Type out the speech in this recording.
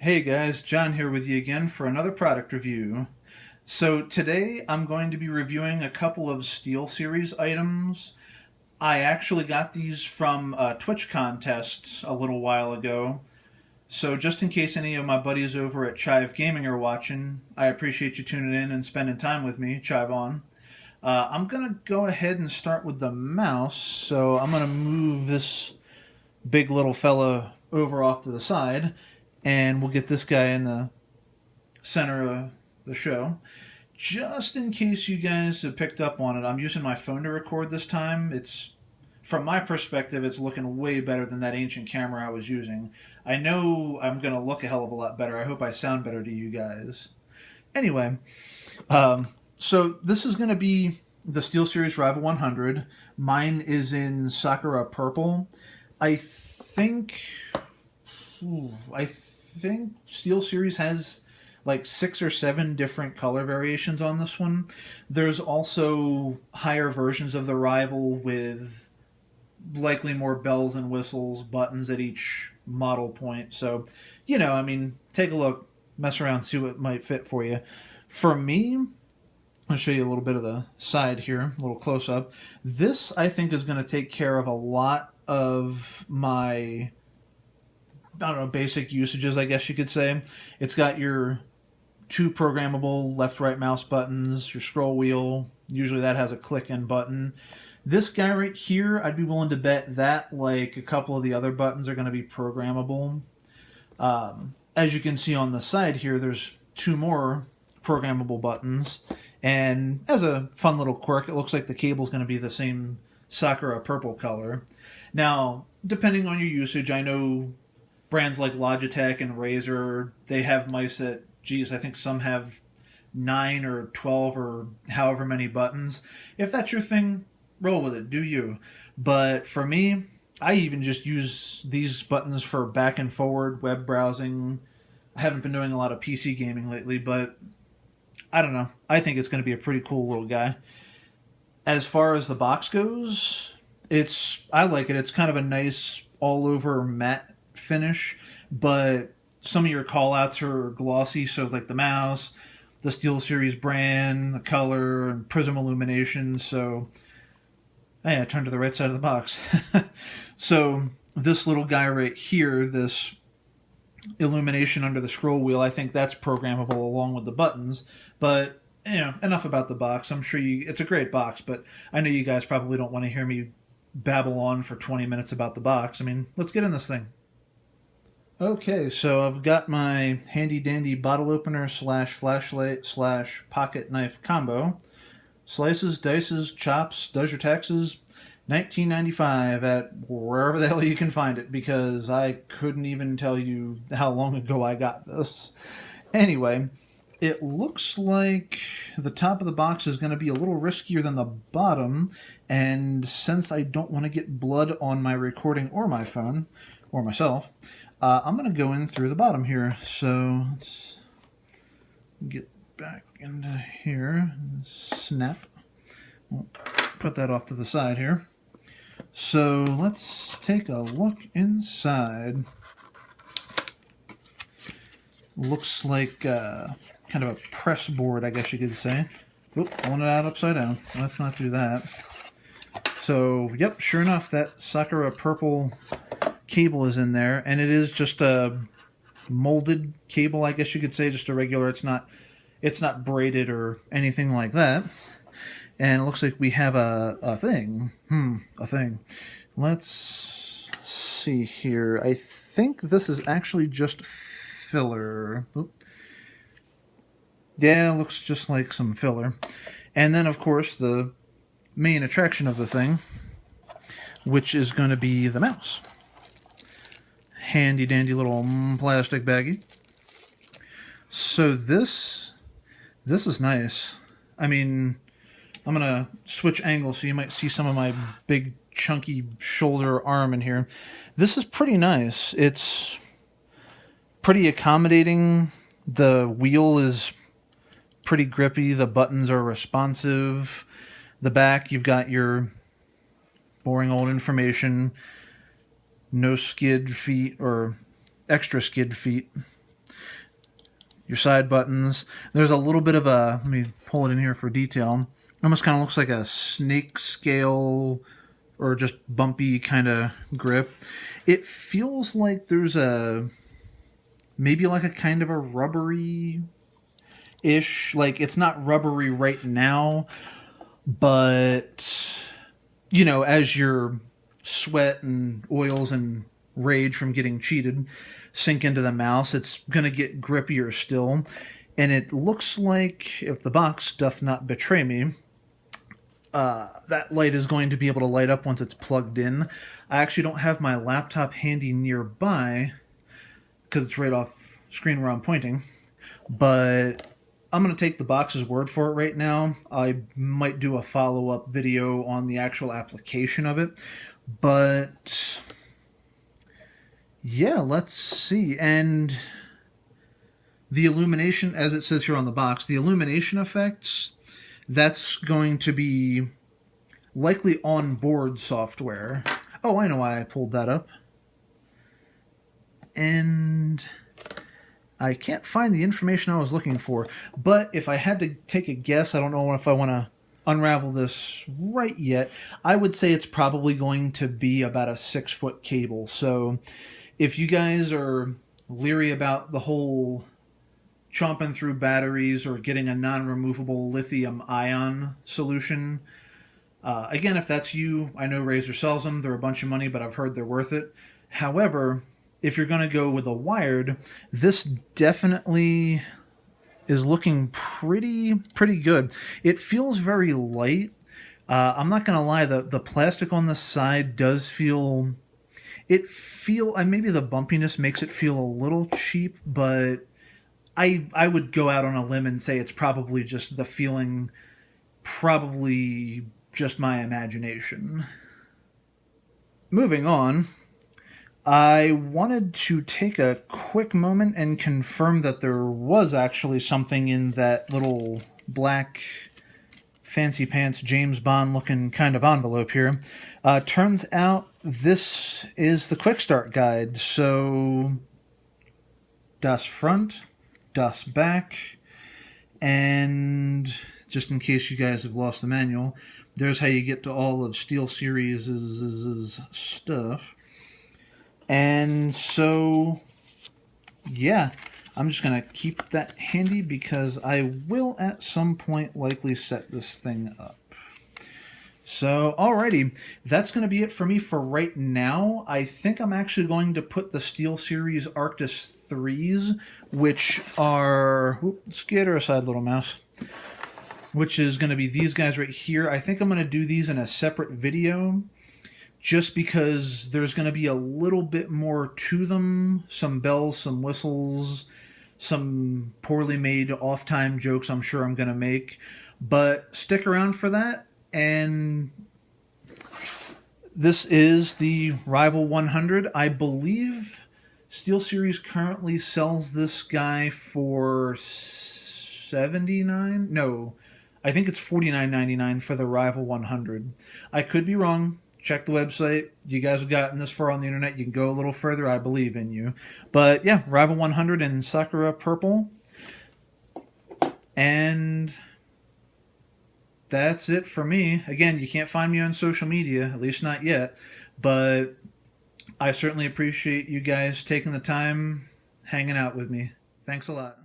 Hey guys, John here with you again for another product review. So today I'm going to be reviewing a couple of Steelseries items. I actually got these from a Twitch contest a little while ago. So just in case any of my buddies over at Chive Gaming are watching, I appreciate you tuning in and spending time with me, Chive on. I'm going to go ahead and start with the mouse. So I'm going to move this big little fella over off to the side, and we'll get this guy in the center of the show. Just in case you guys have picked up on it, I'm using my phone to record this time. It's From my perspective, it's looking way better than that ancient camera I was using. I know I'm gonna look a hell of a lot better. I hope I sound better to you guys. Anyway, so this is gonna be the SteelSeries Rival 100. Mine is in Sakura Purple. I think I think SteelSeries has like 6 or 7 different color variations on this one. There's also higher versions of the Rival with likely more bells and whistles, buttons at each model point. So, take a look, mess around, see what might fit for you. For me, I'll show you a little bit of the side here, a little close up. This, I think, is going to take care of a lot of my, I don't know, basic usages, I guess you could say. It's got your 2 programmable left-right mouse buttons, your scroll wheel. Usually that has a click-in button. This guy right here, I'd be willing to bet that, like a couple of the other buttons, are going to be programmable. As you can see on the side here, there's 2 more programmable buttons. And as a fun little quirk, it looks like the cable's going to be the same Sakura purple color. Now, depending on your usage, I know brands like Logitech and Razer, they have mice that, geez, I think some have 9 or 12 or however many buttons. If that's your thing, roll with it, do you. But for me, I even just use these buttons for back and forward web browsing. I haven't been doing a lot of PC gaming lately, but I don't know. I think it's going to be a pretty cool little guy. As far as the box goes, I like it. It's kind of a nice all over matte finish, but some of your callouts are glossy, so like the mouse, the SteelSeries brand, the color, and prism illumination. So, hey, I turned to the right side of the box. So this little guy right here, this illumination under the scroll wheel, I think that's programmable along with the buttons. But enough about the box. I'm sure it's a great box, but I know you guys probably don't want to hear me babble on for 20 minutes about the box. I mean, let's get in this thing. Okay, so I've got my handy dandy bottle opener slash flashlight slash pocket knife combo. Slices, dices, chops, does your taxes. $19.95 at wherever the hell you can find it, because I couldn't even tell you how long ago I got this. Anyway, it looks like the top of the box is going to be a little riskier than the bottom, and since I don't want to get blood on my recording or my phone, or myself, I'm going to go in through the bottom here. So let's get back into here. Snap. We'll put that off to the side here. So let's take a look inside. Looks like kind of a press board, I guess you could say. Oop, pulling it out upside down. Let's not do that. So, yep, sure enough, that Sakura purple cable is in there, and it is just a molded cable, I guess you could say, just a regular. It's not braided or anything like that. And it looks like we have a thing. A thing. Let's see here. I think this is actually just filler. Oop. Yeah, it looks just like some filler. And then, of course, the main attraction of the thing, which is going to be the mouse. Handy dandy little plastic baggie. So this is nice. I mean, I'm going to switch angles so you might see some of my big chunky shoulder arm in here. This is pretty nice. It's pretty accommodating. The wheel is pretty grippy. The buttons are responsive. The back, you've got your boring old information. No skid feet or extra skid feet. your side buttons. There's a little bit of a, let me pull it in here for detail. It almost kind of looks like a snake scale or just bumpy kind of grip. It feels like there's a, maybe like a kind of a rubbery-ish, like it's not rubbery right now, but, you know, as your sweat and oils and rage from getting cheated sink into the mouse, it's going to get grippier still. And it looks like, if the box doth not betray me, that light is going to be able to light up once it's plugged in. I actually don't have my laptop handy nearby because it's right off screen where I'm pointing, but I'm going to take the box's word for it right now. I might do a follow-up video on the actual application of it, but yeah, let's see. And the illumination, as it says here on the box, the illumination effects, that's going to be likely on-board software. Oh, I know why I pulled that up. And I can't find the information I was looking for. But if I had to take a guess, I don't know if I want to unravel this right yet, I would say it's probably going to be about a 6-foot cable. So if you guys are leery about the whole chomping through batteries or getting a non-removable lithium-ion solution, again, if that's you, I know Razer sells them. They're a bunch of money, but I've heard they're worth it. However, if you're going to go with a wired, this definitely is looking pretty good. It feels very light. I'm not going to lie, the plastic on the side does feel... maybe the bumpiness makes it feel a little cheap, but I would go out on a limb and say it's probably just the feeling, probably just my imagination. Moving on, I wanted to take a quick moment and confirm that there was actually something in that little black fancy pants James Bond looking kind of envelope here. Turns out this is the quick start guide. So das front, das back, and just in case you guys have lost the manual, there's how you get to all of Steelseries' stuff. And so, yeah, I'm just going to keep that handy because I will at some point likely set this thing up. So, alrighty, that's going to be it for me for right now. I think I'm actually going to put the Steelseries Arctis 3s, which are... skitter aside, little mouse. Which is going to be these guys right here. I think I'm going to do these in a separate video, just because there's going to be a little bit more to them. Some bells, some whistles, some poorly made off-time jokes I'm sure I'm going to make. But stick around for that. And this is the Rival 100. I believe Steelseries currently sells this guy for $79? No, I think it's $49.99 for the Rival 100. I could be wrong. Check the website. You guys have gotten this far on the internet. You can go a little further. I believe in you. But yeah, Rival 100 in Sakura Purple. And that's it for me. Again, you can't find me on social media, at least not yet. But I certainly appreciate you guys taking the time hanging out with me. Thanks a lot.